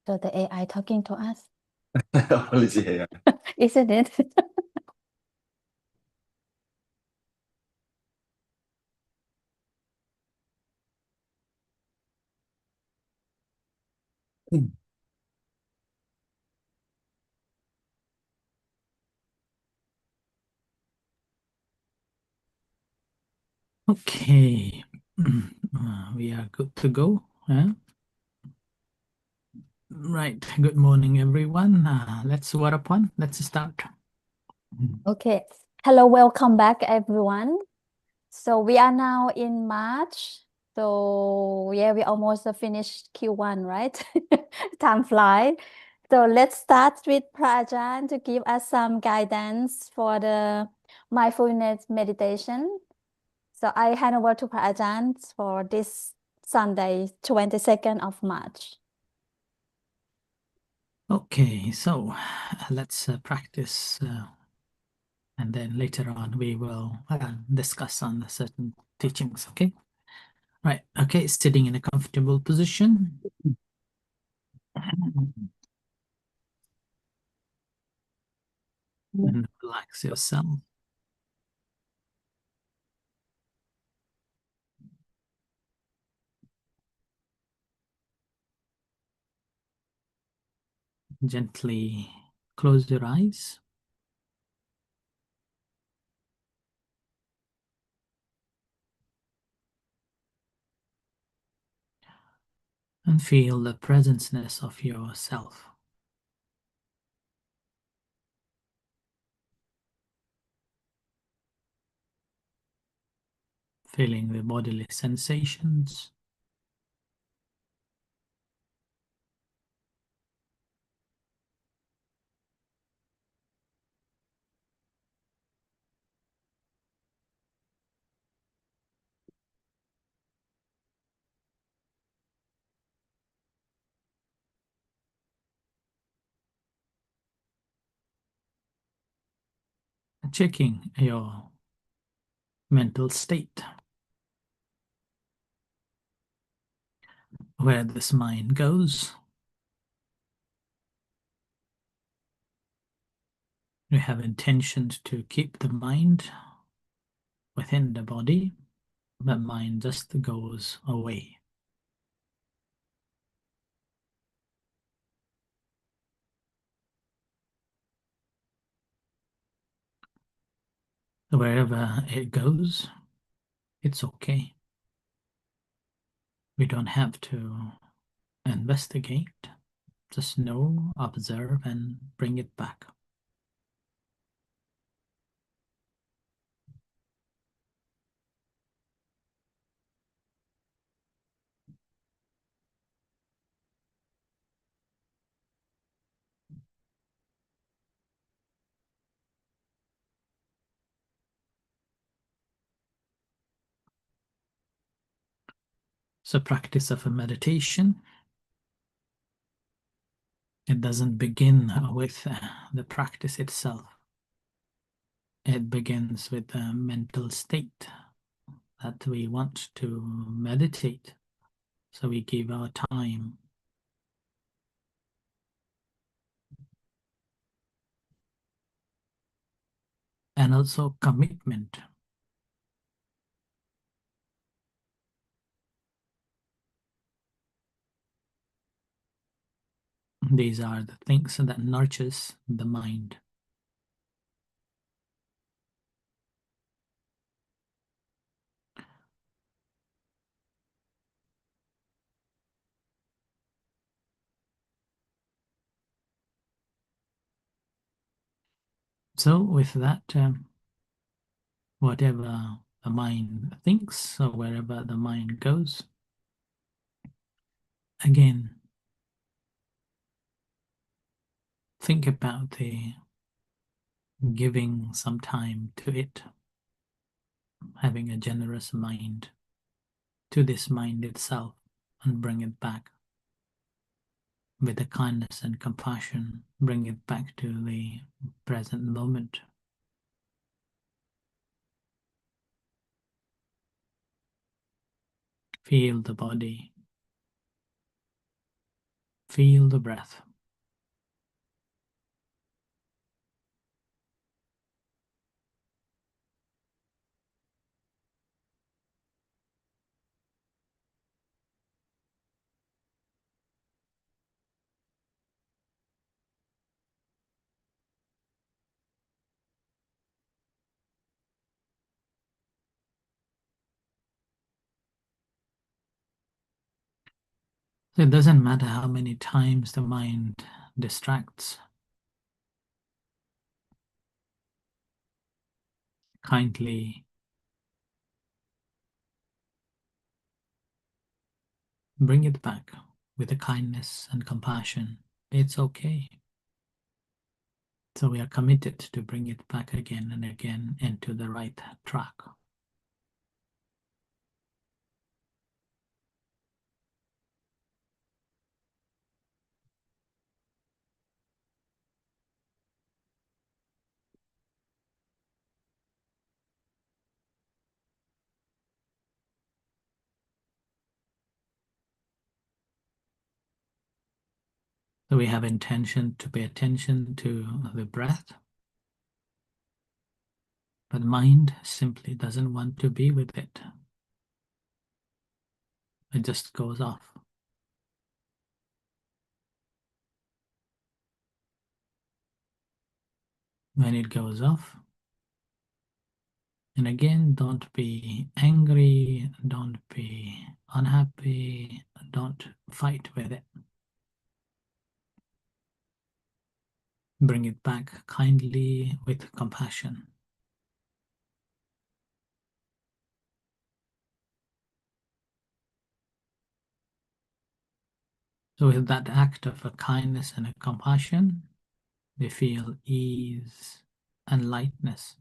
So the AI talking to us, Apology here. isn't it? Okay, we are good to go. Right, good morning, everyone. Let's Warapan. Let's start. Okay. Hello, welcome back, everyone. So we are now in March. So yeah, we almost finished Q1, right? Time fly. So let's start with Prajan to give us some guidance for the mindfulness meditation. So I hand over to Prajan for this Sunday, 22nd of March. Okay, so let's practice, and then later on we will discuss on certain teachings. Okay, right. Okay, sitting in a comfortable position. And relax yourself. Gently close your eyes. And feel the presenceness of yourself. Feeling the bodily sensations. Checking your mental state, where this mind goes. You have intentions to keep the mind within the body, but mind just goes away. Wherever it goes, it's okay. We don't have to investigate, just know, observe, and bring it back. So practice of a meditation, it doesn't begin with the practice itself. It begins with a mental state that we want to meditate. So we give our time and also commitment. These are the things that nurtures the mind. So with that, whatever the mind thinks or wherever the mind goes, again, think about the giving some time to it, having a generous mind to this mind itself, and bring it back with the kindness and compassion, bring it back to the present moment. Feel the body. Feel the breath. So it doesn't matter how many times the mind distracts. Kindly bring it back with a kindness and compassion. It's okay. So we are committed to bring it back again and again into the right track. So we have intention to pay attention to the breath, but mind simply doesn't want to be with it. It just goes off. When it goes off, and again, don't be angry, don't be unhappy, don't fight with it. Bring it back kindly with compassion. So with that act of a kindness and a compassion, we feel ease and lightness.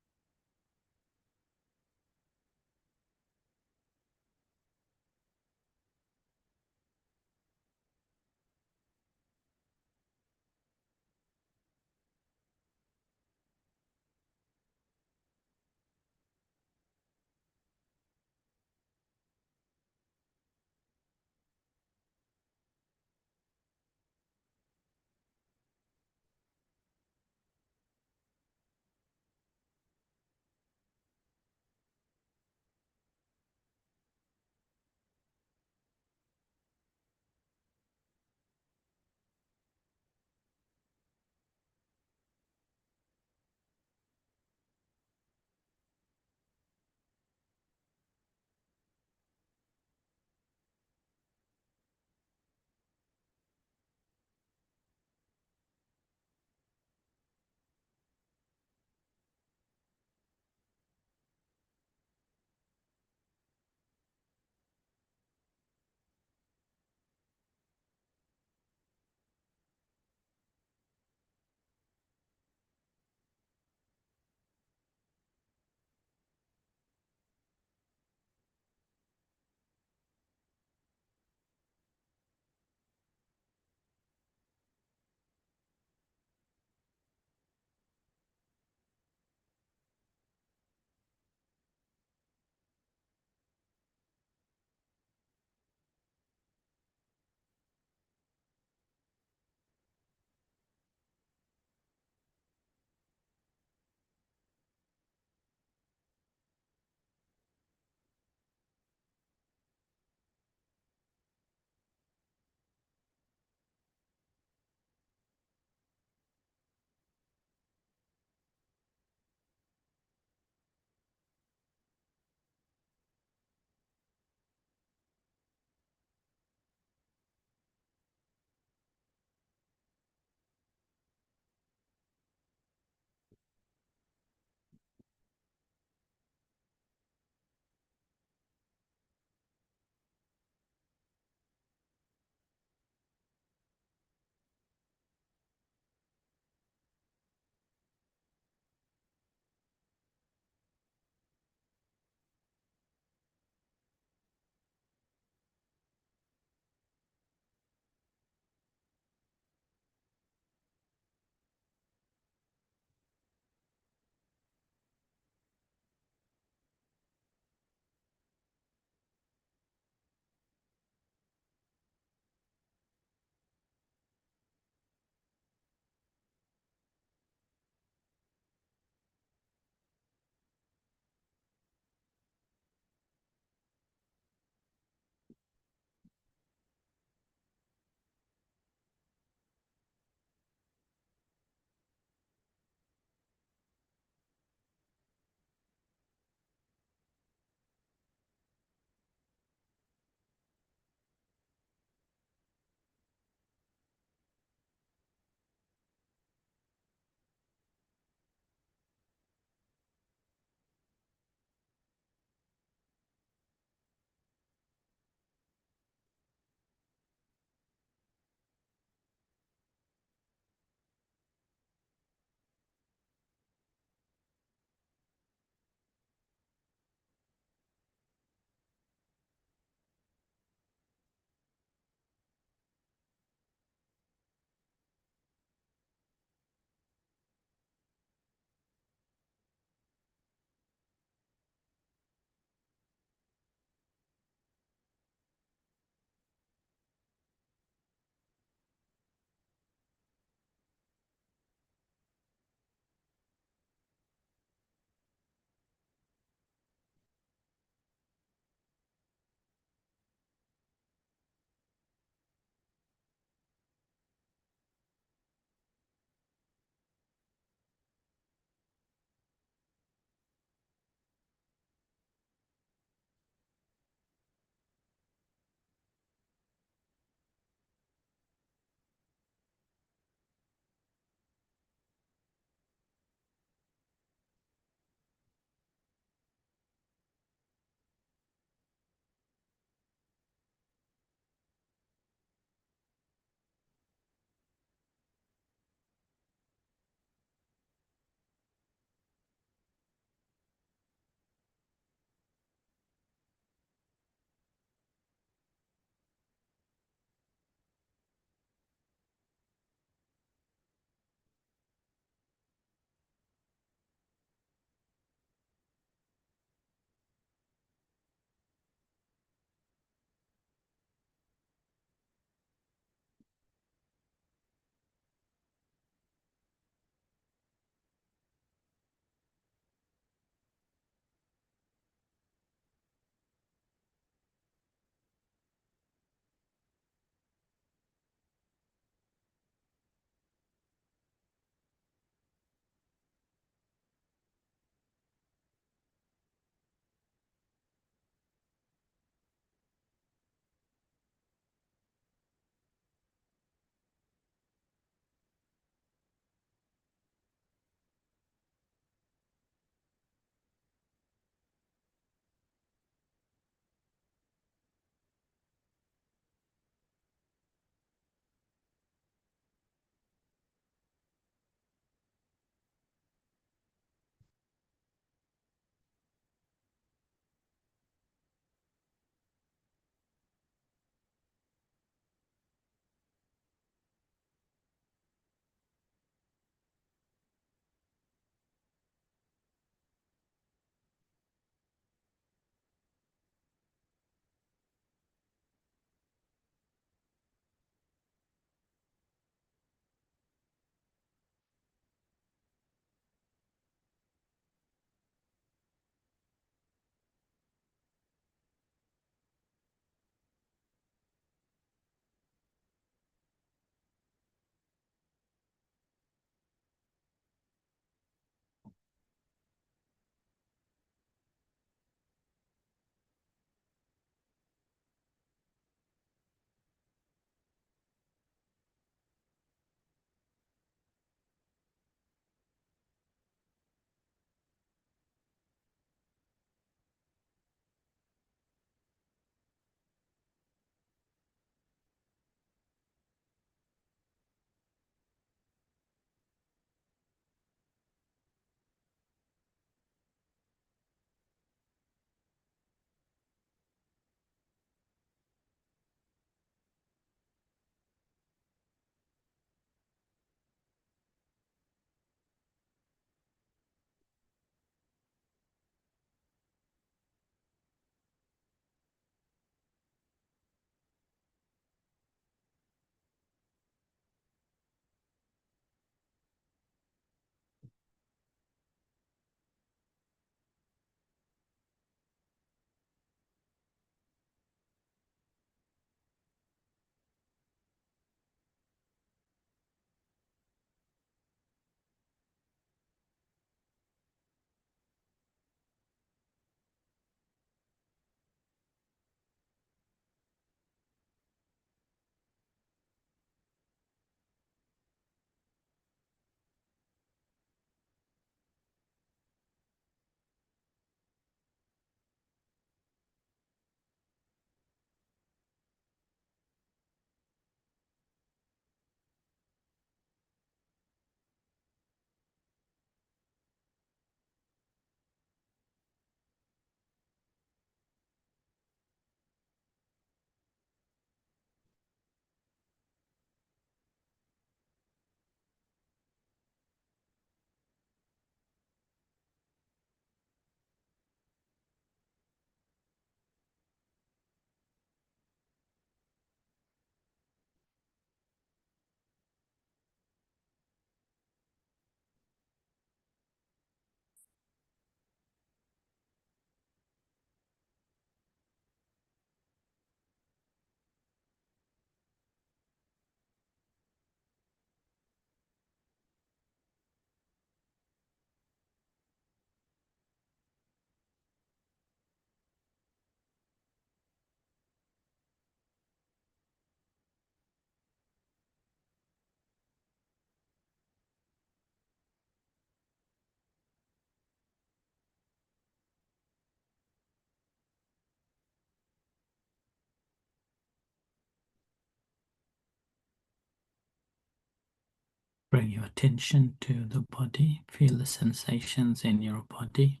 Bring your attention to the body. Feel the sensations in your body.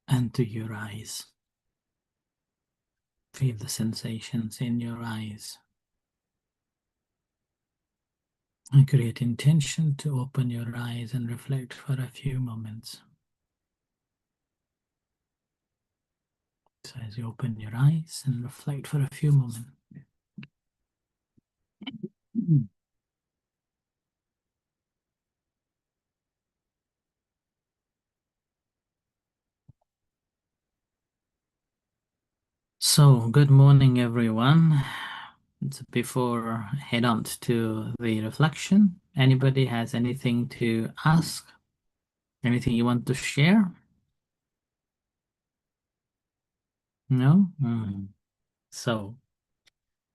And to your eyes. Feel the sensations in your eyes. And create intention to open your eyes and reflect for a few moments. So as you open your eyes and reflect for a few moments. So, good morning, everyone. Before I head on to the reflection, anybody has anything to ask? Anything you want to share? No? So,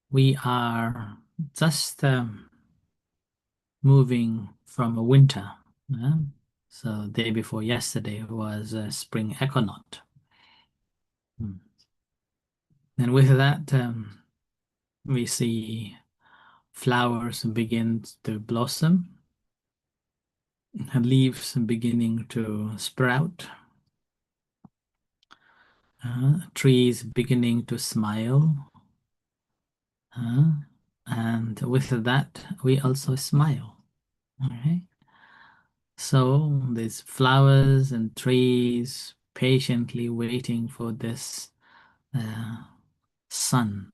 we are just moving from a winter. So, day before yesterday was a spring equinox. And with that, we see flowers begin to blossom, leaves beginning to sprout, trees beginning to smile, and with that, we also smile. Okay? So there's flowers and trees patiently waiting for this sun,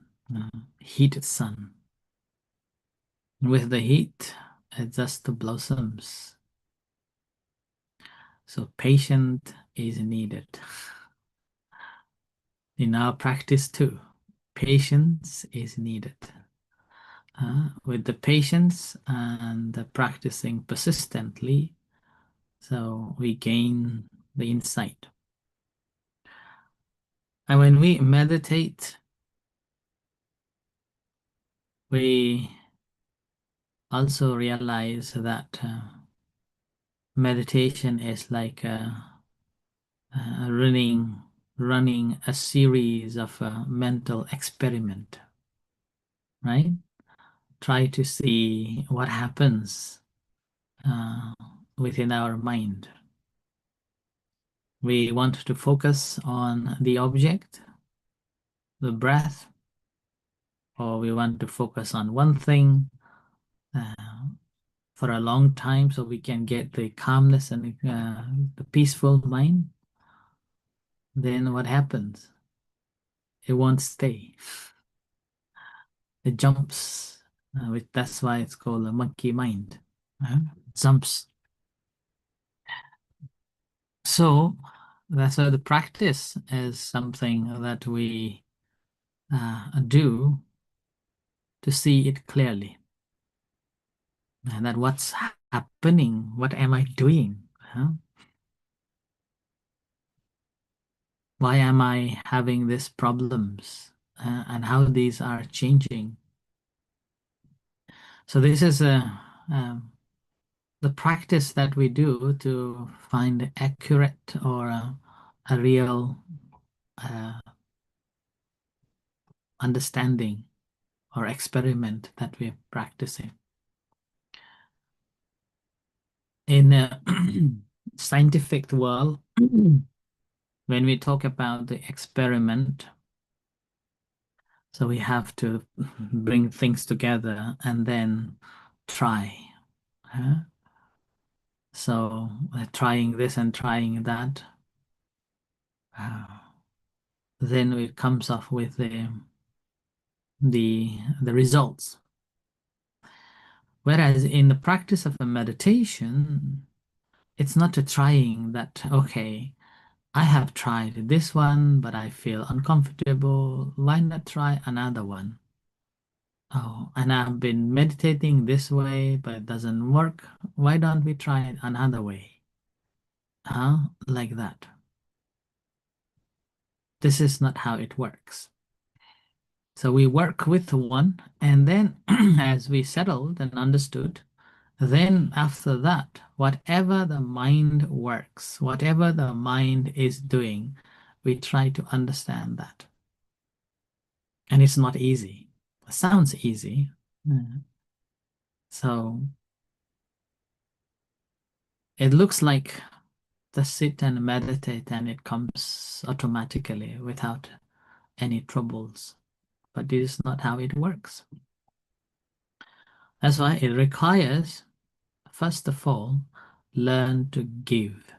heated sun. With the heat, it just blossoms. So patience is needed. In our practice too, patience is needed. With the patience and the practicing persistently, so we gain the insight. And when we meditate, we also realize that meditation is like running a series of mental experiment, right? Try to see what happens within our mind. We want to focus on the object, the breath, or we want to focus on one thing for a long time so we can get the calmness and the peaceful mind. Then what happens? It won't stay. It jumps. That's why it's called a monkey mind. Jumps. So that's why the practice is something that we do to see it clearly. And that what's happening, what am I doing? Why am I having these problems and how these are changing? So this is the practice that we do to find accurate or a real understanding or experiment that we're practicing. In a scientific world, when we talk about the experiment, so we have to bring things together and then try. So trying this and trying that, then it comes off with the results. Whereas in the practice of a meditation, it's not a trying that, okay, I have tried this one, but I feel uncomfortable. Why not try another one? Oh, and I've been meditating this way, but it doesn't work. Why don't we try it another way? Like that. This is not how it works. So we work with one, and then as we settled and understood, then after that, whatever the mind works, whatever the mind is doing, we try to understand that. And it's not easy. It sounds easy. So it looks like just sit and meditate and it comes automatically without any troubles. But this is not how it works. That's why it requires, first of all, learn to give.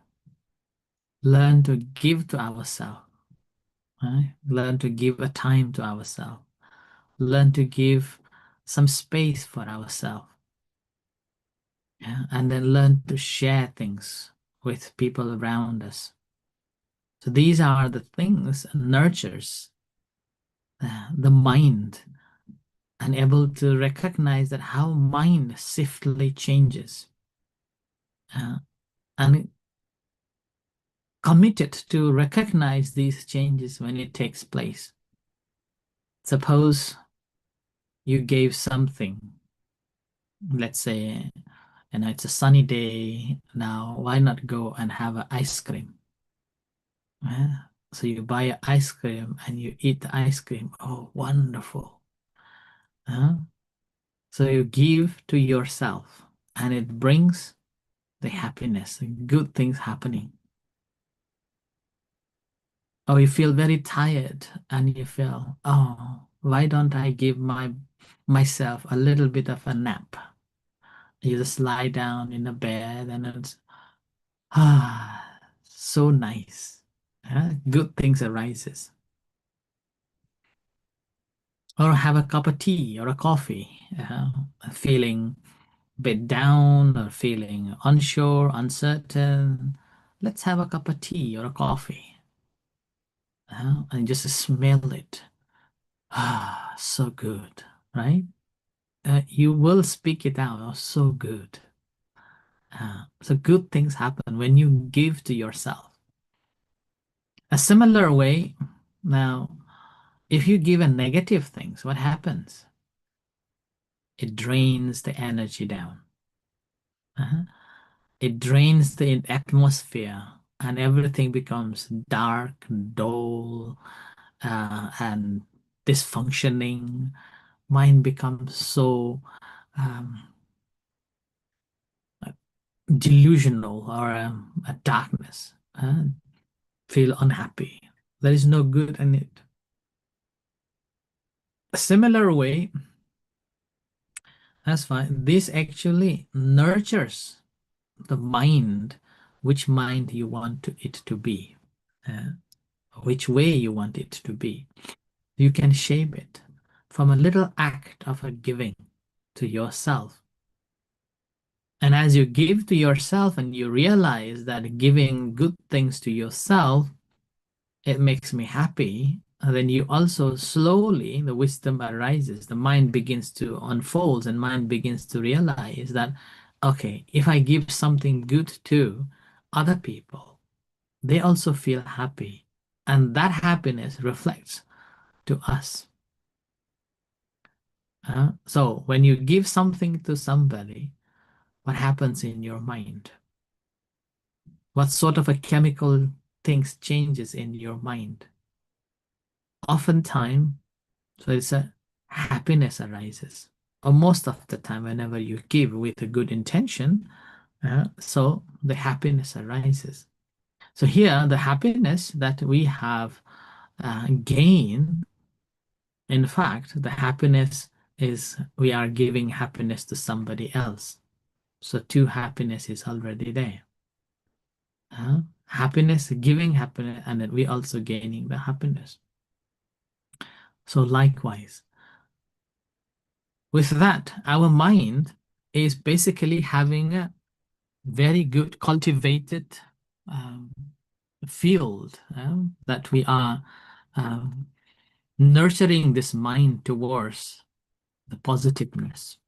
Learn to give to ourselves. Right? Learn to give a time to ourselves. Learn to give some space for ourselves. Yeah? And then learn to share things with people around us. So these are the things nurtures the mind and able to recognize that how mind swiftly changes and committed to recognize these changes when it takes place. Suppose you gave something, let's say, it's a sunny day now, why not go and have an ice cream? So you buy ice cream and you eat the ice cream. Oh, wonderful. So you give to yourself and it brings the happiness, good things happening. Or you feel very tired and you feel, oh, why don't I give myself a little bit of a nap? You just lie down in a bed and it's so nice. Good things arises. Or have a cup of tea or a coffee, feeling a bit down or feeling unsure, uncertain. Let's have a cup of tea or a coffee, and just smell it. So good, right? You will speak it out. Oh, so good. So good things happen when you give to yourself. A similar way, now, if you give a negative things, what happens? It drains the energy down. It drains the atmosphere, and everything becomes dark, dull, and dysfunctioning. Mind becomes so um, delusional or a darkness. Feel unhappy. There is no good in it. A similar way, that's fine. This actually nurtures the mind, which mind you want it to be, which way you want it to be. You can shape it from a little act of a giving to yourself. And as you give to yourself and you realize that giving good things to yourself, it makes me happy, and then you also slowly, the wisdom arises, the mind begins to unfold and mind begins to realize that, okay, if I give something good to other people, they also feel happy. And that happiness reflects to us. So when you give something to somebody, what happens in your mind? What sort of a chemical things changes in your mind? Oftentimes, so it's a happiness arises. Or most of the time, whenever you give with a good intention, so the happiness arises. So here, the happiness that we have gained, in fact, the happiness is we are giving happiness to somebody else. So two happiness is already there. Happiness, giving happiness, and then we also gaining the happiness. So likewise, with that, our mind is basically having a very good cultivated um, field that we are um, nurturing this mind towards the positiveness.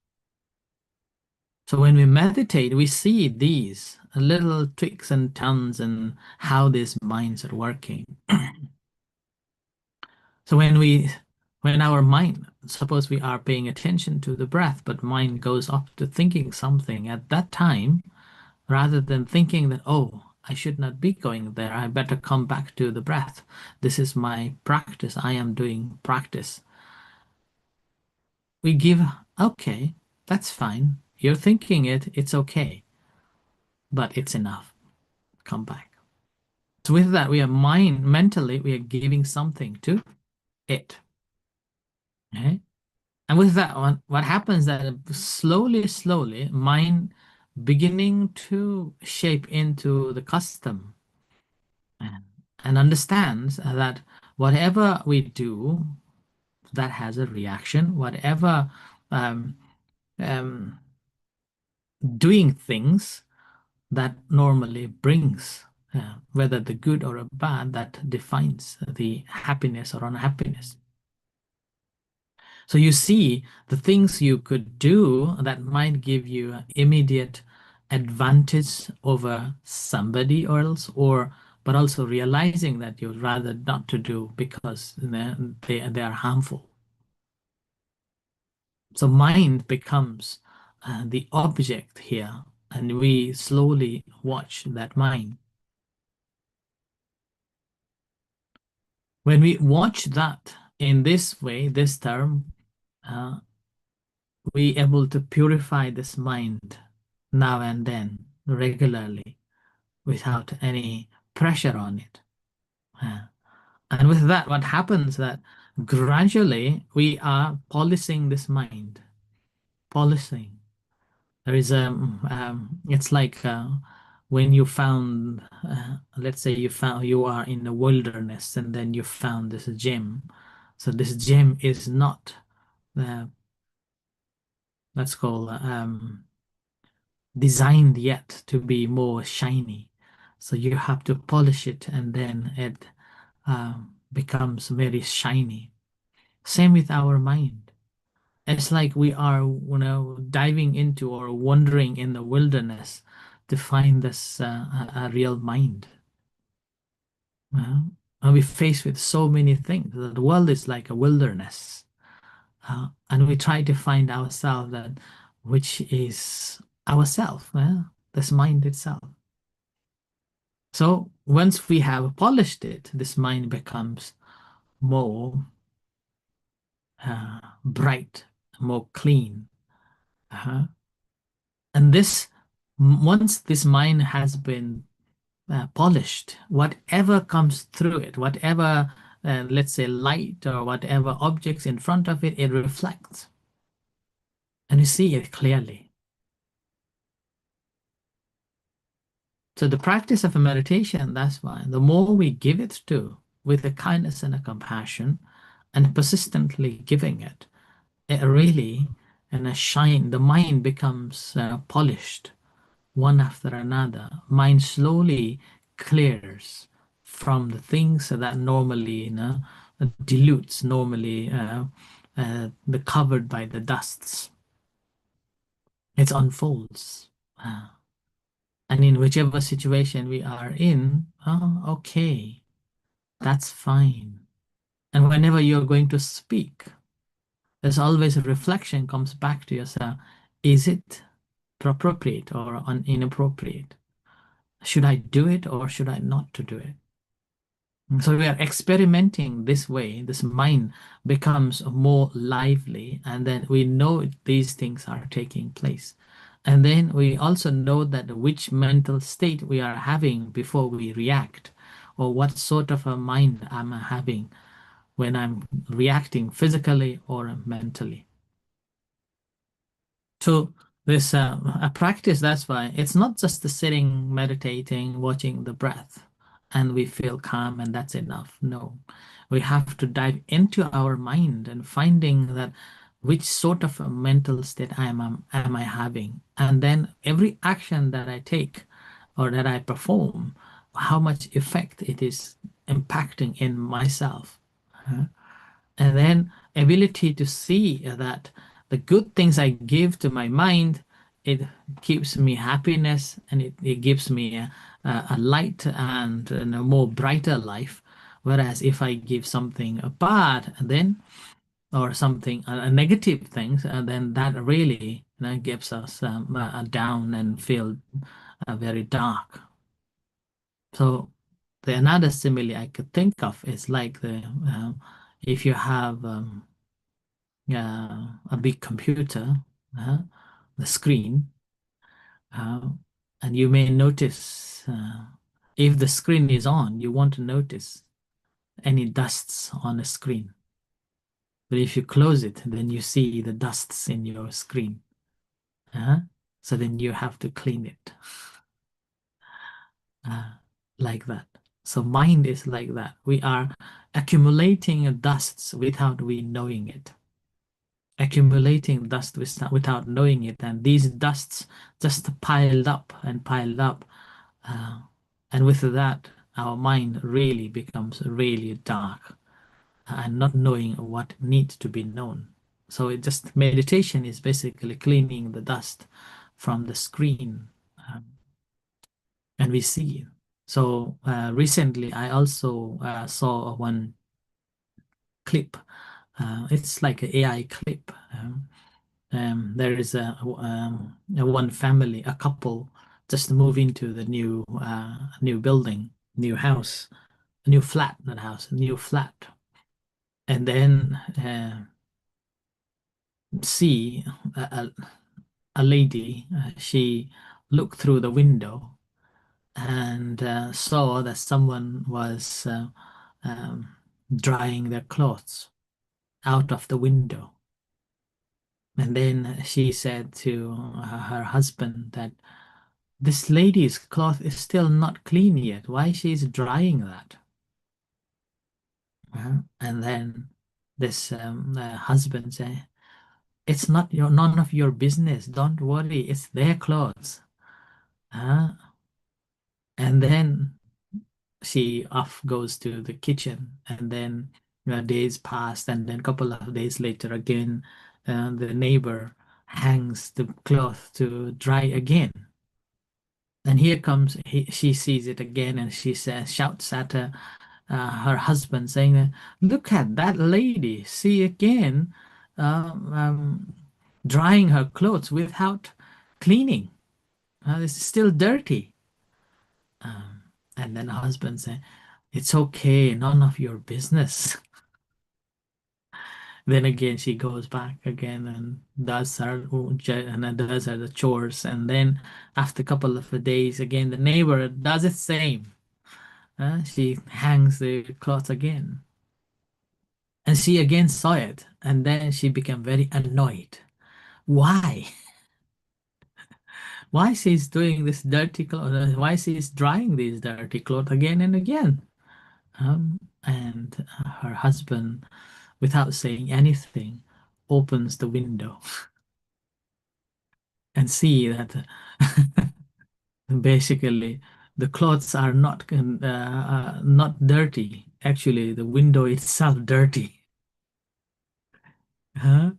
So when we meditate, we see these little tricks and turns and how these minds are working. So when our mind, suppose we are paying attention to the breath, but mind goes off to thinking something at that time, rather than thinking that, oh, I should not be going there, I better come back to the breath. This is my practice. I am doing practice. we give, okay, that's fine. You're thinking it, it's okay, but it's enough. Come back. So with that, we are mentally, we are giving something to it. Okay? And with that one, what happens that slowly, mind beginning to shape into the custom and, and understands that whatever we do, that has a reaction. Whatever um, um, doing things that normally brings, whether the good or a bad, that defines the happiness or unhappiness. So you see the things you could do that might give you immediate advantage over somebody else, or but also realizing that you'd rather not to do because they are harmful. So mind becomes the object here, and we slowly watch that mind. When we watch that in this way, this term, uh, we able to purify this mind now and then regularly without any pressure on it. And with that, what happens that gradually we are polishing this mind, polishing. There is it's like when you found, let's say you are in the wilderness and then you found this gem. So this gem is not, uh, let's call designed yet to be more shiny. So you have to polish it and then it becomes very shiny. Same with our mind. It's like we are, diving into or wandering in the wilderness to find this a real mind. And we face with so many things. The world is like a wilderness, and we try to find ourselves that which is ourself, this mind itself. So once we have polished it, this mind becomes more bright, more clean. And once this mind has been polished, whatever comes through it, whatever, let's say, light or whatever objects in front of it, it reflects. And you see it clearly. So the practice of a meditation, that's why the more we give it to with a kindness and a compassion and persistently giving it, it really and a shine, the mind becomes polished one after another. Mind slowly clears from the things that normally, dilutes, normally the covered by the dusts. It unfolds. And in whichever situation we are in, oh, okay, that's fine. And whenever you're going to speak, there's always a reflection comes back to yourself. Is it appropriate or inappropriate? Should I do it or should I not to do it? So we are experimenting this way. This mind becomes more lively, and then we know these things are taking place. And then we also know that which mental state we are having before we react, or what sort of a mind I'm having when I'm reacting physically or mentally. So this a practice, that's why it's not just the sitting, meditating, watching the breath, and we feel calm and that's enough. No, we have to dive into our mind and finding that which sort of a mental state am I having, and then every action that I take or that I perform, how much effect it is impacting in myself. And then ability to see that the good things I give to my mind, it gives me happiness, and it gives me a light and a more brighter life. Whereas if I give something bad, then or something a negative things, then that really, gives us a down and feel very dark. So the another simile I could think of is like the if you have a big computer, the screen, and you may notice if the screen is on, you want to notice any dusts on the screen. But if you close it, then you see the dusts in your screen. So then you have to clean it. Like that. So mind is like that. We are accumulating dusts without we knowing it. Accumulating dust without knowing it, and these dusts just piled up and piled up. And with that, our mind really becomes really dark and not knowing what needs to be known. So it just meditation is basically cleaning the dust from the screen, and we see it. So recently, I also saw one clip. It's like an AI clip. There is a one family, a couple, just move into the new building, new house, a new flat, not house, a new flat, and then see a lady. She looked through the window and saw that someone was drying their clothes out of the window. And then she said to her husband that this lady's cloth is still not clean yet. Why she's drying that? And then this husband said, "It's not none of your business. Don't worry. It's their clothes." And then she off goes to the kitchen, and then days passed, and then a couple of days later again, the neighbor hangs the cloth to dry again. And here comes she sees it again, and she says, shouts at her husband, saying, "Look at that lady! See again, um, um, drying her clothes without cleaning. It's still dirty." And then the husband said, "It's okay, none of your business." Then again, she goes back again and does her the chores. And then after a couple of days, again, the neighbor does the same. She hangs the clothes again. And she again saw it. And then she became very annoyed. Why? Why she's doing this dirty clothes? Why she's drying these dirty clothes again and again? And her husband, without saying anything, opens the window and see that basically the clothes are not dirty. Actually, the window itself dirty. Huh?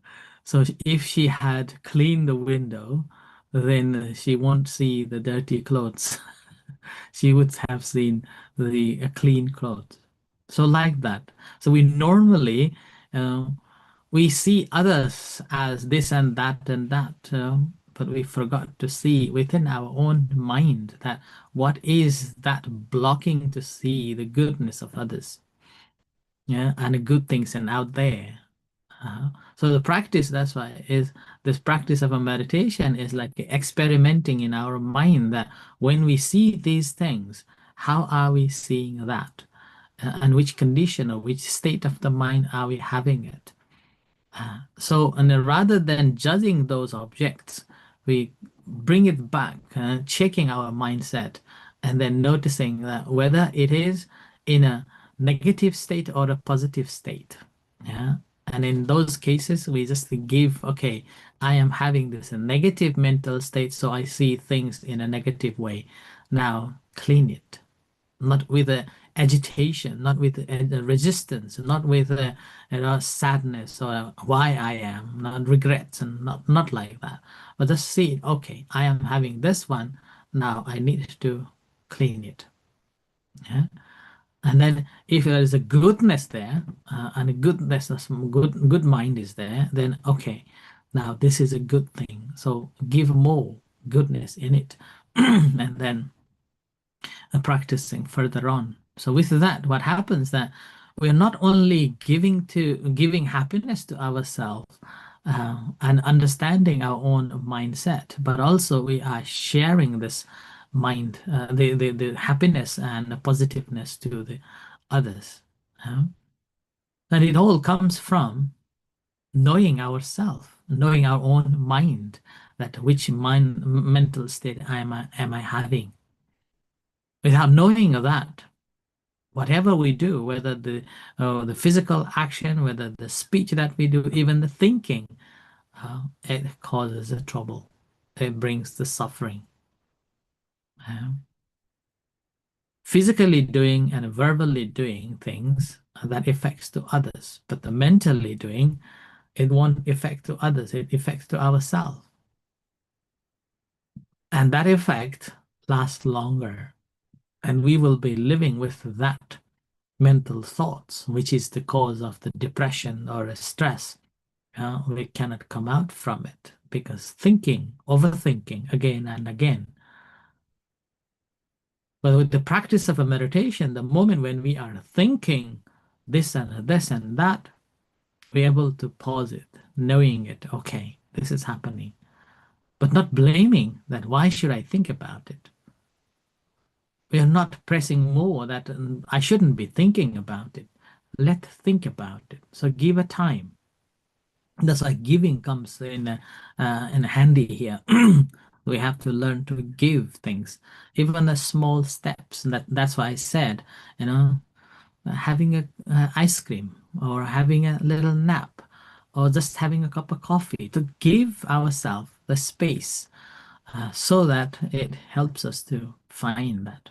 So if she had cleaned the window, then she won't see the dirty clothes. She would have seen the clean clothes. So like that. So we normally uh, we see others as this and that, but we forgot to see within our own mind that what is that blocking to see the goodness of others, yeah, and the good things and out there. So the practice, that's why, is this practice of a meditation is like experimenting in our mind that when we see these things, how are we seeing that? And which condition or which state of the mind are we having it? So, and then rather than judging those objects, we bring it back, checking our mindset, and then noticing that whether it is in a negative state or a positive state. Yeah. And in those cases, we just give, okay, I am having this a negative mental state, so I see things in a negative way. Now, clean it, not with a agitation, not with a resistance, not with a, sadness or why I am, not regrets, and not like that. But just see, okay, I am having this one. Now I need to clean it. Yeah. And then if there is a goodness there, and a goodness, some good mind is there, then okay, now this is a good thing. So give more goodness in it, and then practicing further on. So with that, what happens that we are not only giving happiness to ourselves, and understanding our own mindset, but also we are sharing this mind, the happiness and positiveness to the others. And it all comes from knowing ourselves, knowing our own mind, that which mental state am I having. Without knowing of that, whatever we do, whether the physical action, whether the speech that we do, even the thinking, it causes the trouble. It brings the suffering. Physically doing and verbally doing things that affects to others, but the mentally doing, it won't affect to others. It affects to ourselves, and that effect lasts longer, and we will be living with that mental thoughts, which is the cause of the depression or a stress. We cannot come out from it because thinking, overthinking again and again. But with the practice of a meditation, the moment when we are thinking this and that, we're able to pause it, knowing it, okay, this is happening, but not blaming that, why should I think about it? We are not pressing more that I shouldn't be thinking about it. Let's think about it. So give a time. That's why giving comes in handy here. We have to learn to give things, even the small steps. That's why I said, having a ice cream or having a little nap or just having a cup of coffee, to give ourselves the space so that it helps us to find that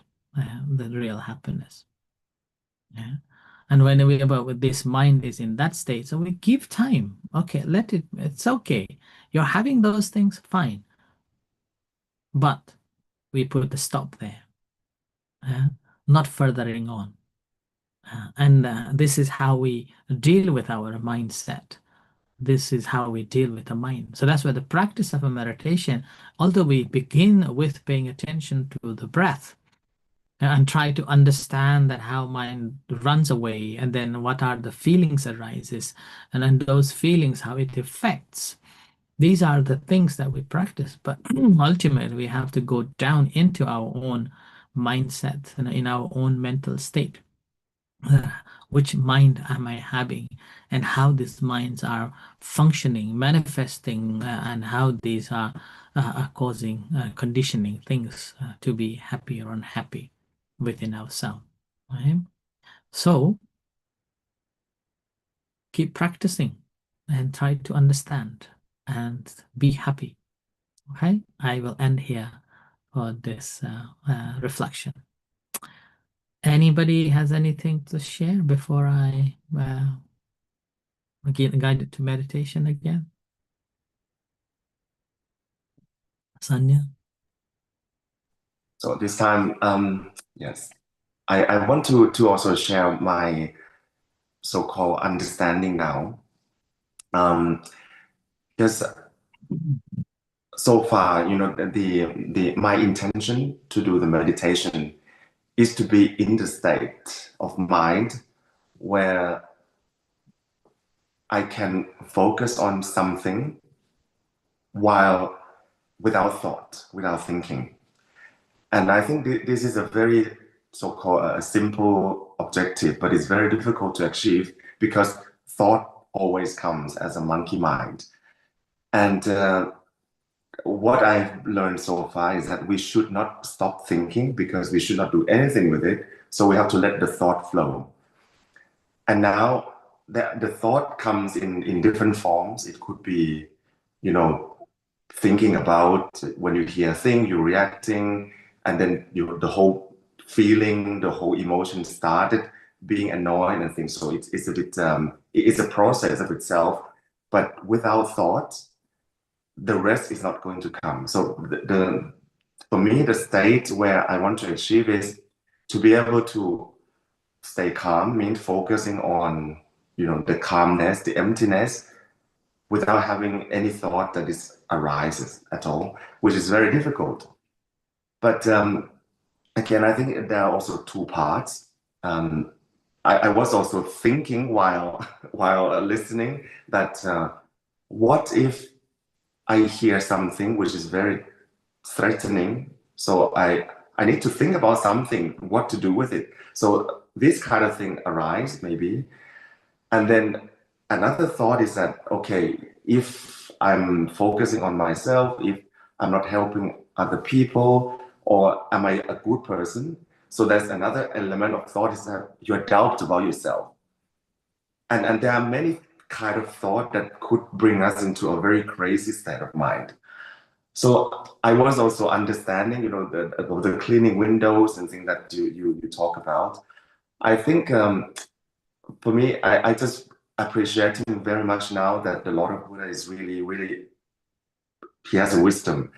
the real happiness. Yeah. And when we about this mind is in that state, so we give time. Okay, it's okay. You're having those things, fine. But we put a stop there, not furthering on. And this is how we deal with our mindset. This is how we deal with the mind. So that's where the practice of a meditation, although we begin with paying attention to the breath, and try to understand that how mind runs away, and then what are the feelings arises, and then those feelings, how it affects. These are the things that we practice, but ultimately we have to go down into our own mindset and in our own mental state. Which mind am I having, and how these minds are functioning, manifesting, and how these are causing, conditioning things to be happy or unhappy within ourselves. Right? So keep practicing and try to understand and be happy. Okay, I will end here for this reflection. Anybody has anything to share before I get guided to meditation again? Sanya? So this time, yes, I want to also share my so-called understanding now. Because so far, the my intention to do the meditation is to be in the state of mind where I can focus on something while without thought, without thinking. And I think this is a very so-called simple objective, but it's very difficult to achieve because thought always comes as a monkey mind. And what I've learned so far is that we should not stop thinking because we should not do anything with it. So we have to let the thought flow. And now the thought comes in different forms. It could be, thinking about when you hear a thing, you're reacting, and then the whole feeling, the whole emotion started being annoyed and things. So it's a bit, it's a process of itself, but without thought, the rest is not going to come. So for me, the state where I want to achieve is to be able to stay calm, means focusing on, the calmness, the emptiness, without having any thought that arises at all, which is very difficult. But again, I think there are also two parts. I was also thinking while while listening that what if I hear something which is very threatening? So I need to think about something, what to do with it. So this kind of thing arise maybe. And then another thought is that, okay, if I'm focusing on myself, if I'm not helping other people, or am I a good person? So there's another element of thought is that you doubt about yourself. And there are many kind of thought that could bring us into a very crazy state of mind. So I was also understanding, the cleaning windows and things that you talk about. I think for me, I just appreciating very much now that the Lord of Buddha is really, really, he has a wisdom.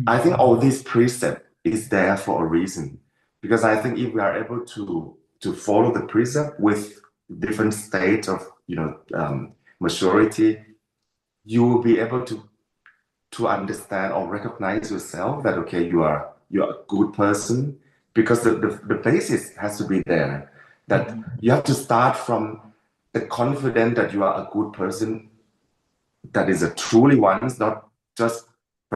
I think all this precept is there for a reason, because I think if we are able to follow the precept with different state of maturity, you will be able to understand or recognize yourself that okay, you're a good person, because the basis has to be there, that you have to start from the confidence that you are a good person, that is a truly one, not just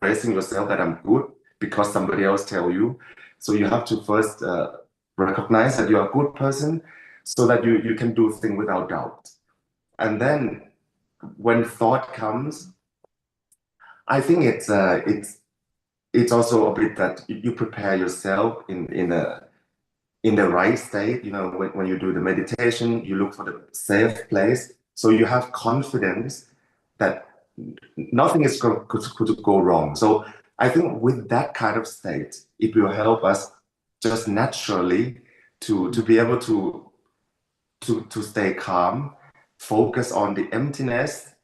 praising yourself that I'm good because somebody else tell you. So you have to first recognize that you're a good person, so that you can do things without doubt. And then when thought comes, I think it's also a bit that you prepare yourself in the right state. When you do the meditation, you look for the safe place, so you have confidence that nothing is could go wrong. So I think with that kind of state, it will help us just naturally to be able to stay calm, focus on the emptiness,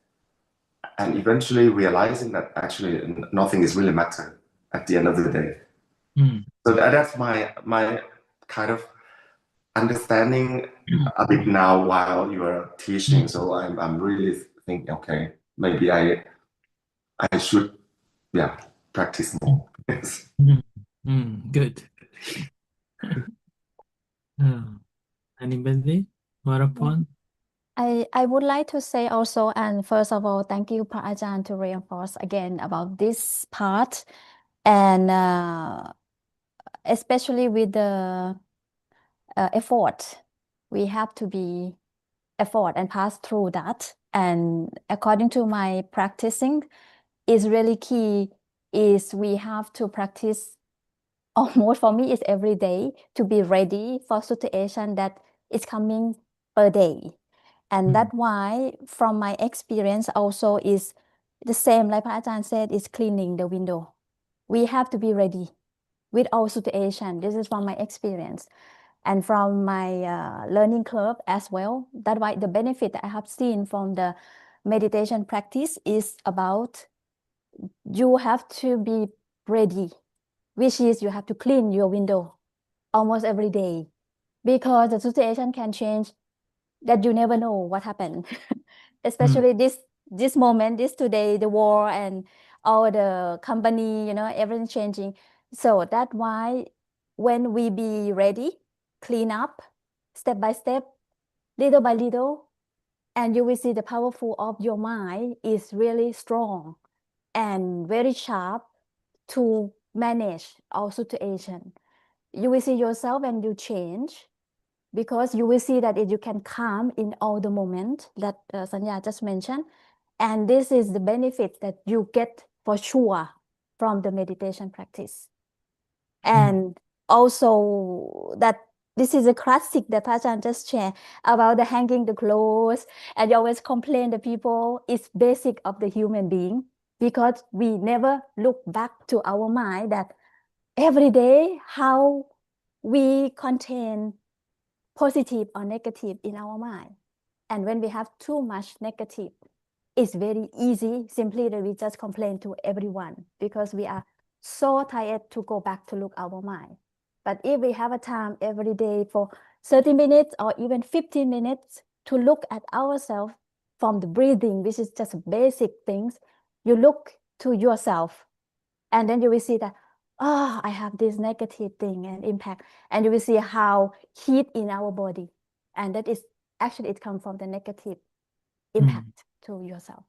and eventually realizing that actually nothing is really matter at the end of the day. So that's my kind of understanding a bit now while you are teaching. So I'm really thinking, okay, maybe I should practice more. Yes. Good. Anybody? Warapon? I would like to say also, and first of all, thank you, Pa Ajahn, to reinforce again about this part, and especially with the effort, we have to be effort and pass through that. And according to my practicing, is really key is we have to practice almost for me is every day to be ready for situation that is coming per day. And that's why from my experience also is the same like Pa Ajahn said, is cleaning the window. We have to be ready with all situation. This is from my experience and from my learning curve as well. That's why the benefit that I have seen from the meditation practice is about you have to be ready, which is you have to clean your window almost every day because the situation can change that you never know what happened. Especially this moment, this today, the war and all the company, everything changing. So that's why when we be ready, clean up step by step, little by little, and you will see the powerful of your mind is really strong and very sharp to manage all situation. You will see yourself and you change because you will see that you can calm in all the moment that Sanya just mentioned. And this is the benefit that you get for sure from the meditation practice. And also that this is a classic that Pachan just shared about the hanging the clothes and you always complain the people. It's basic of the human being because we never look back to our mind that every day how we contain positive or negative in our mind. And when we have too much negative, it's very easy simply that we just complain to everyone because we are so tired to go back to look our mind. But if we have a time every day for 30 minutes or even 15 minutes to look at ourselves from the breathing, which is just basic things, you look to yourself and then you will see that, oh, I have this negative thing and impact. And you will see how heat in our body. And that is actually it comes from the negative impact to yourself.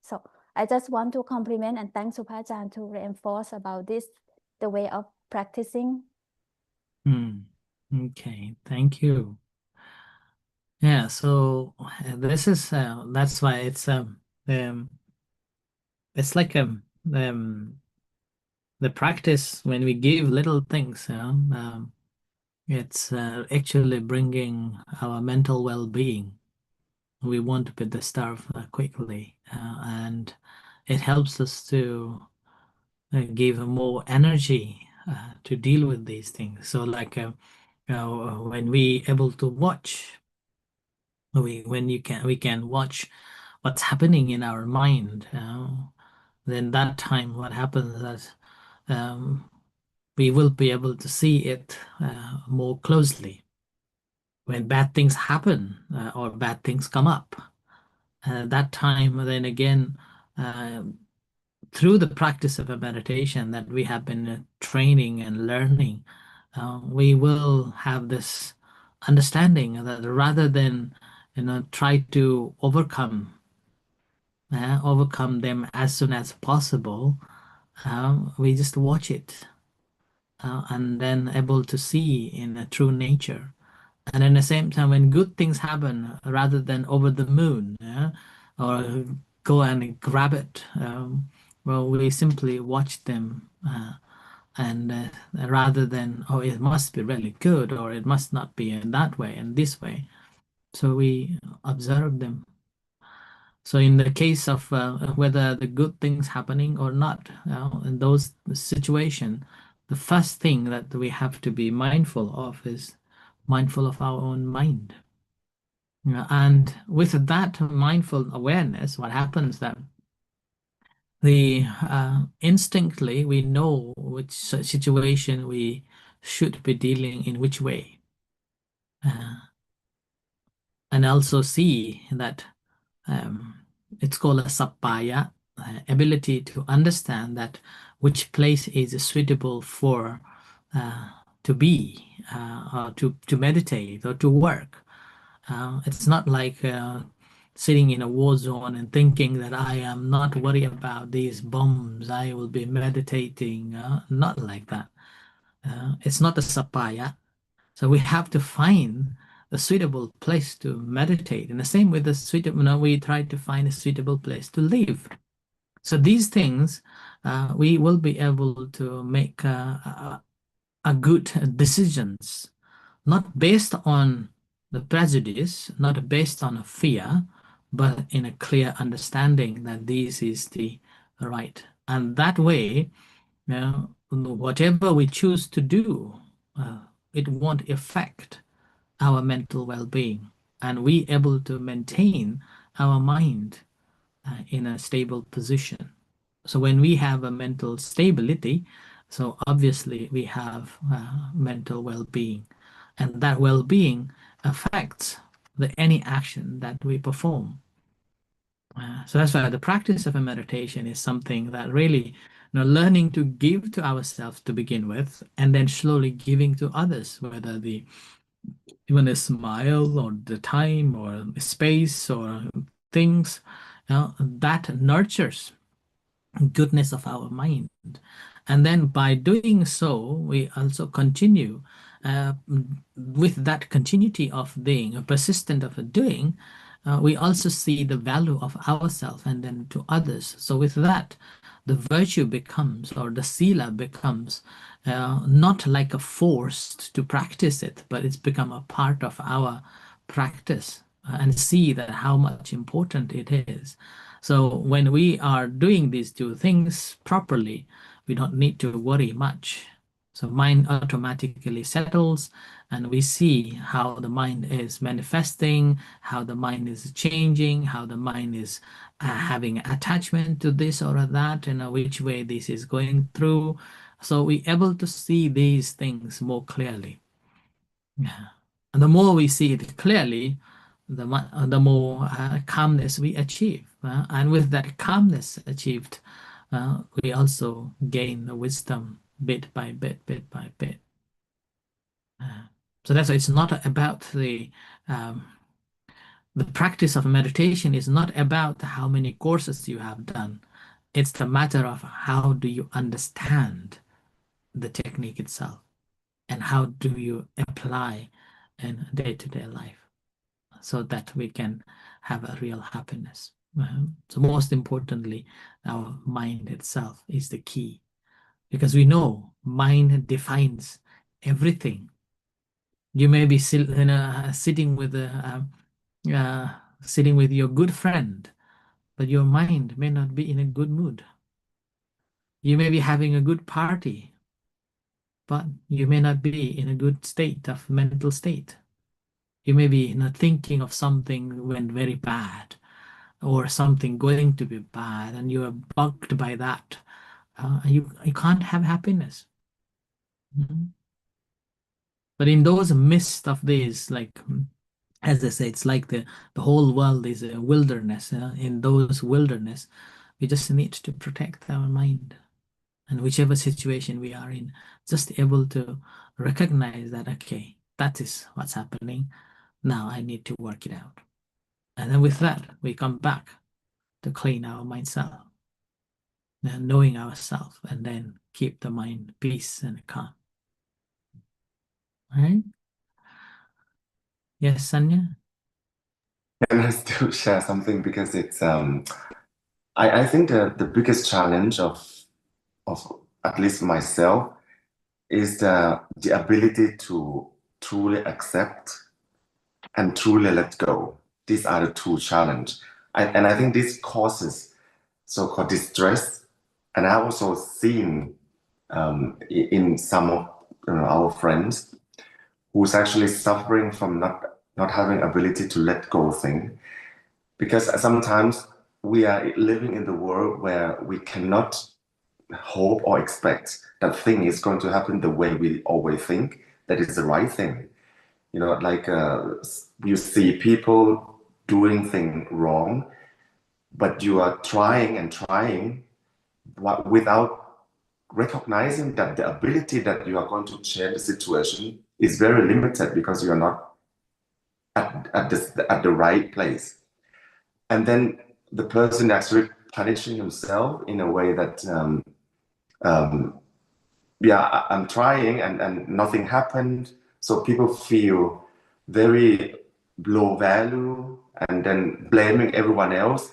So I just want to compliment and thank Supachan to reinforce about this, the way of practicing. Okay, thank you. Yeah, so this is that's why it's like the practice when we give little things, it's actually bringing our mental well-being. We want to be disturbed quickly, and it helps us to give more energy to deal with these things. So, like when we able to watch, we can watch what's happening in our mind. Then that time, what happens is we will be able to see it more closely. When bad things happen or bad things come up, that time, then again, uh, through the practice of a meditation that we have been training and learning, we will have this understanding that rather than try to overcome them as soon as possible, we just watch it and then able to see in a true nature. And at the same time, when good things happen, rather than over the moon, yeah, or go and grab it, well, we simply watch them, and rather than, oh, it must be really good, or it must not be in that way and this way. So we observe them. So in the case of whether the good things happening or not, in those situation, the first thing that we have to be mindful of is mindful of our own mind. And with that mindful awareness, what happens then? The instinctively we know which situation we should be dealing in which way, and also see that um, it's called a sappaya, ability to understand that which place is suitable for to be or to meditate or to work. It's not like sitting in a war zone and thinking that I am not worried about these bombs, I will be meditating. Not like that. It's not a sapaya. So we have to find a suitable place to meditate. And the same with the suitable, we try to find a suitable place to live. So these things, we will be able to make a good decisions, not based on the prejudice, not based on a fear, but in a clear understanding that this is the right. And that way, whatever we choose to do, it won't affect our mental well-being, and we able to maintain our mind in a stable position. So when we have a mental stability, so obviously we have mental well-being, and that well-being affects any action that we perform. So that's why the practice of a meditation is something that really, learning to give to ourselves to begin with, and then slowly giving to others, whether the even a smile or the time or space or things, that nurtures goodness of our mind. And then by doing so, we also continue uh, with that continuity of being, a persistent of a doing, we also see the value of ourselves and then to others. So with that, the virtue becomes, or the sila becomes, not like a forced to practice it, but it's become a part of our practice, and see that how much important it is. So when we are doing these two things properly, we don't need to worry much. So mind automatically settles, and we see how the mind is manifesting, how the mind is changing, how the mind is having attachment to this or that, which way this is going through. So we're able to see these things more clearly. Yeah. And the more we see it clearly, the more calmness we achieve. And with that calmness achieved, we also gain the wisdom bit by bit, bit by bit. So that's why it's not about the um, The practice of meditation is not about how many courses you have done. It's the matter of how do you understand the technique itself and how do you apply in day-to-day life so that we can have a real happiness. So most importantly, our mind itself is the key, because we know mind defines everything. You may be sitting with sitting with your good friend, but your mind may not be in a good mood. You may be having a good party, but you may not be in a good state of mental state. You may be not thinking of something went very bad or something going to be bad, and you are bugged by that. You can't have happiness. Mhm. But in those midst of these, like as I say, it's like the whole world is a wilderness. In those wilderness, we just need to protect our mind. And whichever situation we are in, just able to recognize that, okay, that is what's happening. Now I need to work it out. And then with that, we come back to clean our mind self, knowing ourselves, and then keep the mind peace and calm. All right? Yes, Sanya? And I still share something because it's I think the biggest challenge of at least myself is the ability to truly accept and truly let go. These are the two challenges. And I think this causes so-called distress. And I also seen in some of our friends who's actually suffering from not having ability to let go thing. Because sometimes we are living in the world where we cannot hope or expect that thing is going to happen the way we always think that is the right thing. You know, like you see people doing things wrong, but you are trying and trying without recognizing that the ability that you are going to change the situation is very limited because you are not at the right place. And then the person actually punishing himself in a way that yeah, I'm trying and nothing happened. So people feel very low value and then blaming everyone else.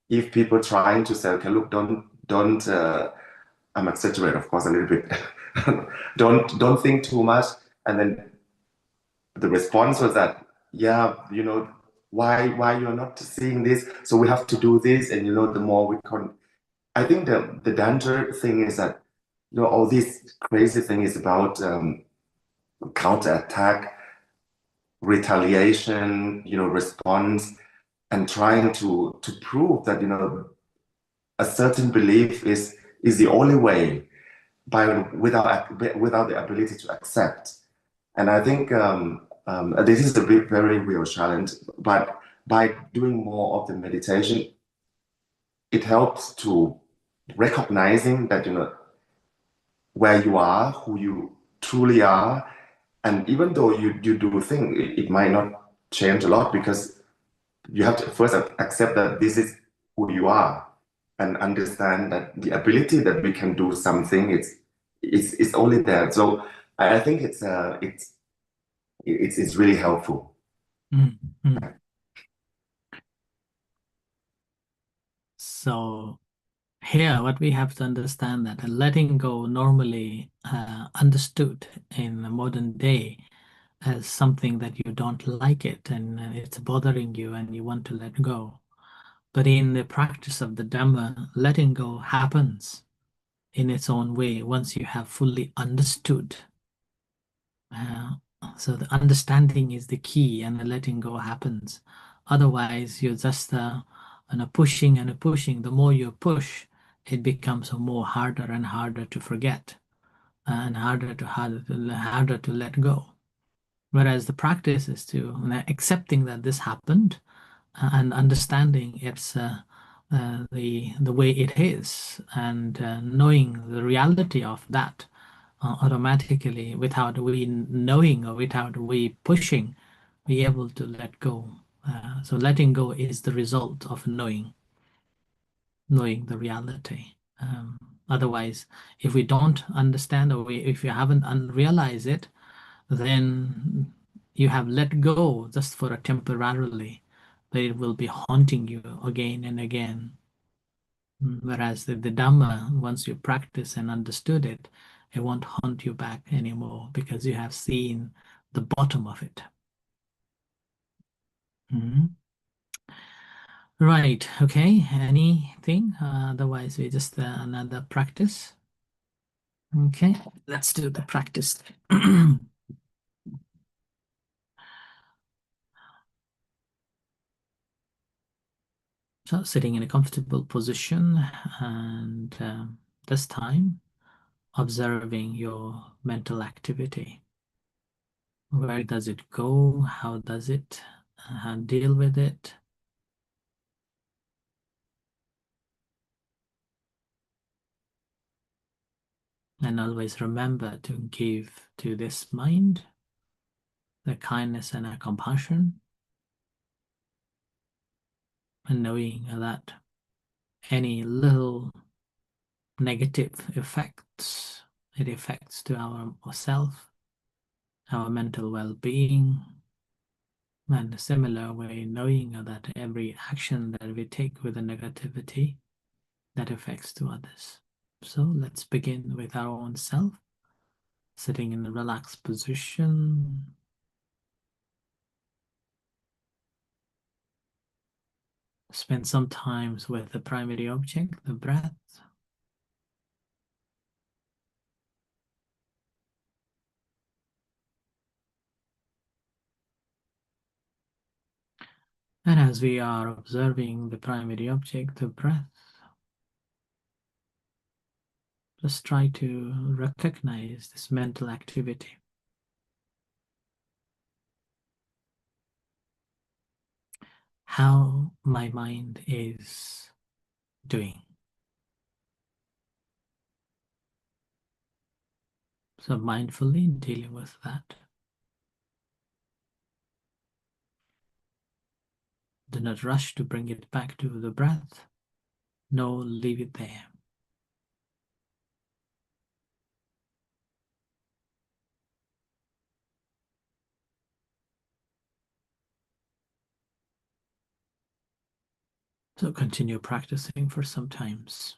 If people trying to say, okay, look, don't I'm exaggerating, of course, a little bit. Don't think too much. And then the response was that, yeah, you know, why you're not seeing this? So we have to do this, and you know, the more we can. I think the danger thing is that you know all this crazy thing is about counterattack, retaliation, you know, response, and trying to prove that you know a certain belief is the only way without the ability to accept. And I think this is a very real challenge. But by doing more of the meditation, it helps to recognizing that you know where you are, who you truly are, and even though you do things, it might not change a lot because you have to first accept that this is who you are and understand that the ability that we can do something it's only there. So I think it's really helpful. Mm-hmm. So here, what we have to understand that letting go normally understood in the modern day as something that you don't like it and it's bothering you and you want to let go. But in the practice of the Dhamma, letting go happens in its own way once you have fully understood. Uh, so the understanding is the key, and the letting go happens. Otherwise, you're just pushing and pushing. The more you push, it becomes more harder and harder to forget, and harder to let go. Whereas the practice is to accepting that this happened and understanding it's the way it is, and knowing the reality of that automatically, without we knowing or without we pushing, be able to let go So letting go is the result of knowing the reality. Otherwise, if we don't understand, or if you haven't realized it, then you have let go just for a temporarily, but it will be haunting you again and again. Whereas the Dhamma, once you practice and understood it, it won't haunt you back anymore because you have seen the bottom of it. Mhm. Right, okay, anything? Otherwise, we just another practice. Okay, let's do the practice. So sitting in a comfortable position, and this time observing your mental activity. Where does it go? How does it deal with it? And always remember to give to this mind the kindness and the compassion, and knowing that any little negative effects, it affects to our self, our mental well-being, and a similar way knowing that every action that we take with a negativity that affects to others. So let's begin with our own self, sitting in a relaxed position. Spend some time with the primary object, the breath. And as we are observing the primary object, the breath, just try to recognize this mental activity. How my mind is doing. So mindfully dealing with that. Do not rush to bring it back to the breath. No, leave it there. So continue practicing for some times.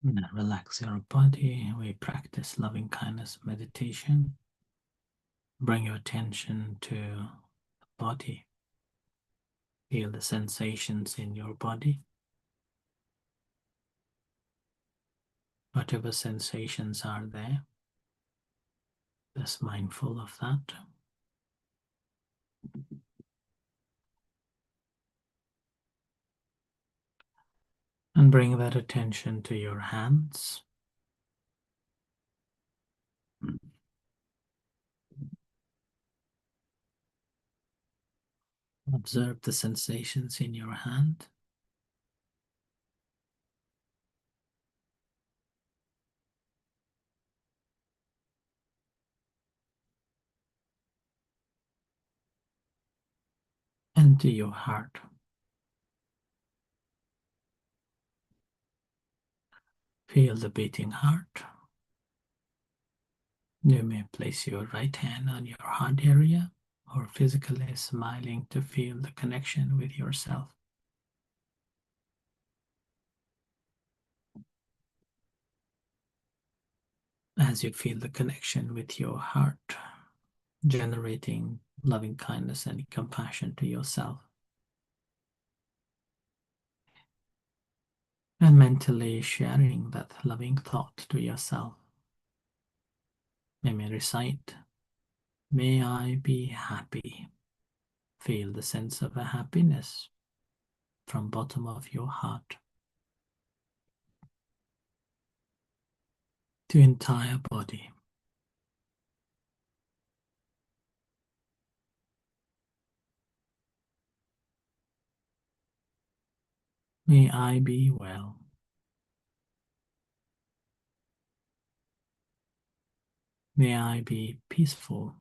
Now relax your body. We practice loving kindness meditation. Bring your attention to the body. Feel the sensations in your body. Whatever sensations are there, just mindful of that. And bring that attention to your hands. Observe the sensations in your hand. And to your heart. Feel the beating heart. You may place your right hand on your heart area or physically smiling to feel the connection with yourself. As you feel the connection with your heart, generating loving kindness and compassion to yourself. And mentally sharing that loving thought to yourself. You may recite, "May I be happy." Feel the sense of a happiness from bottom of your heart to entire body. May I be well. May I be peaceful.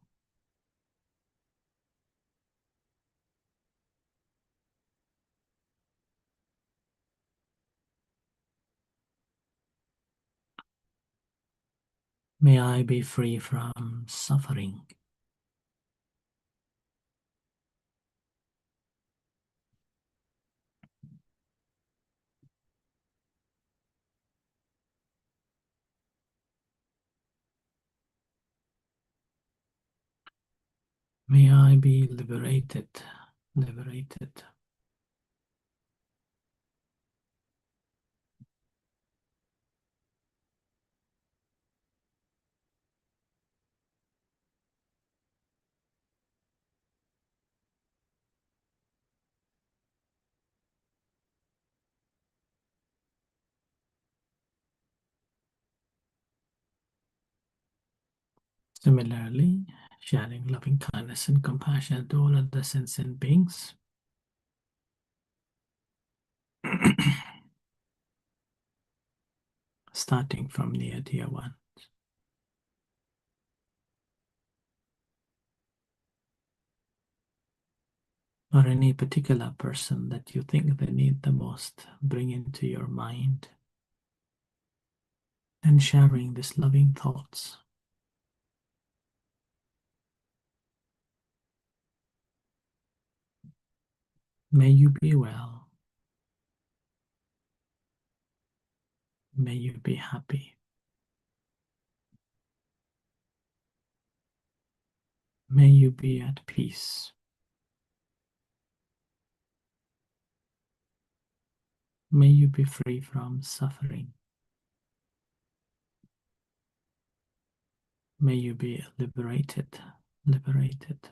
May I be free from suffering. May I be liberated, liberated. Similarly, sharing loving kindness and compassion to all other sentient beings. Starting from near dear one. Or any particular person that you think they need the most, bring into your mind and sharing these loving thoughts. May you be well. May you be happy. May you be at peace. May you be free from suffering. May you be liberated, liberated.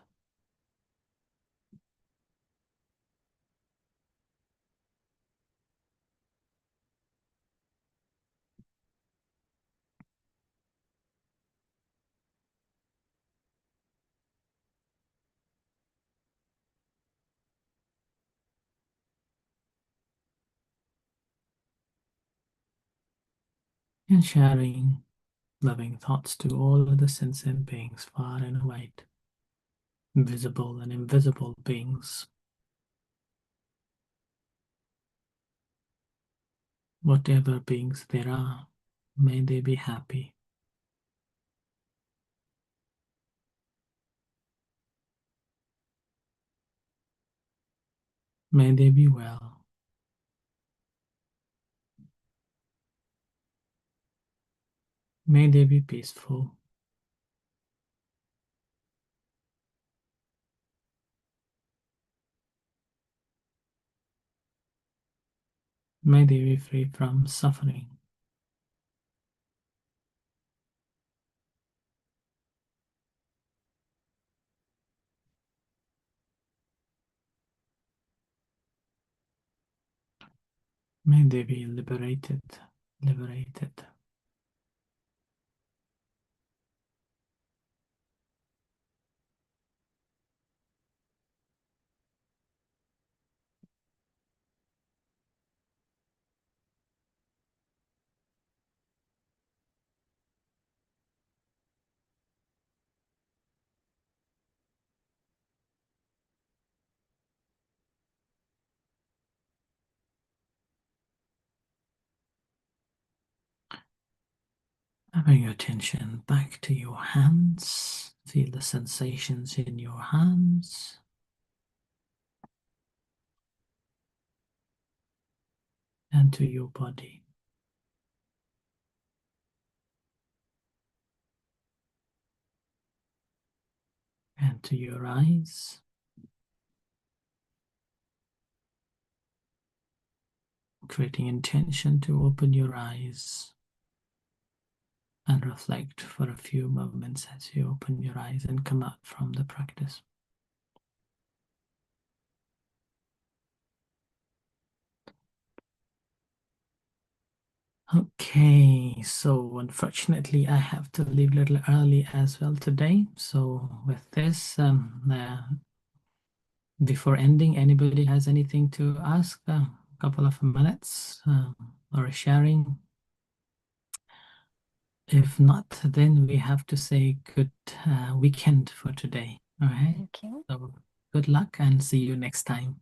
And sharing loving thoughts to all of the sentient beings far and wide, visible and invisible beings. Whatever beings there are, may they be happy. May they be well. May they be peaceful. May they be free from suffering. May they be liberated. Bring your attention back to your hands. Feel the sensations in your hands. And to your body. And to your eyes. Creating intention to open your eyes and reflect for a few moments as you open your eyes and come out from the practice. Okay, so unfortunately I have to leave a little early as well today. So with this, before ending, anybody has anything to ask? A couple of minutes or sharing? If not, then we have to say good weekend for today. All right. Thank you. So good luck and see you next time.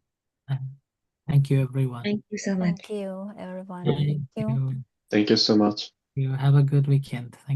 Thank you, everyone. Thank you so much. Thank you, everyone. Thank Thank you. you. Thank you so much. You have a good weekend. Thank